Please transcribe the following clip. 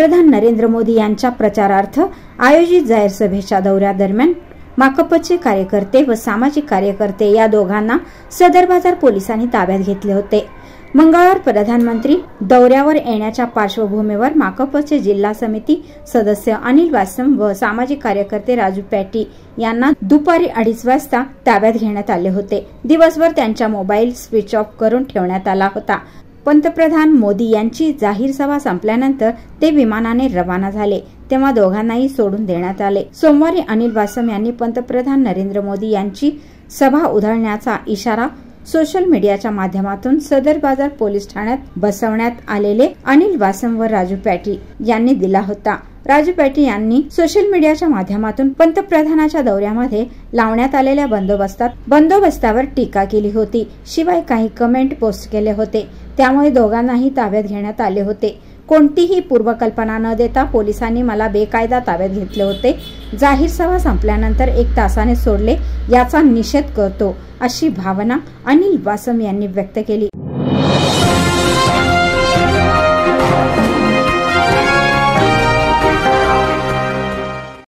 पंतप्रधान नरेंद्र मोदी यांच्या प्रचारार्थ आयोजित जाहीर सभेच्या दौऱ्यादरम्यान माकपचे कार्यकर्ते व सामाजिक कार्यकर्ते या दोघांना सदर बाजार पोलिसांनी ताब्यात घेतले होते। मंगळवार प्रधानमंत्री दौऱ्यावर येण्याच्या पार्श्वभूमीवर माकपचे जिल्हा समिती सदस्य अनिल वासम व सामाजिक कार्यकर्ते राजू पॅटी यांना दुपारी 2:30 वाजता ताब्यात घेण्यात आले होते। दिवसभर त्यांचा मोबाईल स्विच ऑफ करून ठेवण्यात आला होता। पंतप्रधान मोदी यांची जाहीर सभा संपल्यानंतर ते विमानाने रवाना झाले तेव्हा दोघांनाही सोडून देण्यात आले। सोमवारी अनिल वासम यांनी पंतप्रधान नरेंद्र मोदी यांची सभा उधळण्याचा इशारा सोशल मीडियाच्या माध्यमातून सदर बाजार पोलीस ठाण्यात बसवण्यात आलेले अनिल वासम व राजू पॅटी यांनी दिला होता। राजू पॅटी यांनी सोशल मीडियाच्या माध्यमातून पंतप्रधानाच्या दौऱ्यामध्ये लावण्यात आलेल्या बंदोबस्तावर टीका केली होती। शिवाय काही कमेंट पोस्ट केले होते। त्यामुळे दोघांनाही ताब्यात घेण्यात आले होते। कोणतीही पूर्वकल्पना न देता पोलिसांनी मला बेकायदा ताब्यात घेतले होते। जाहीर सभा संपल्यानंतर 1 तासाने सोडले याचा निषेध करतो अशी भावना अनिल वासम यांनी व्यक्त केली।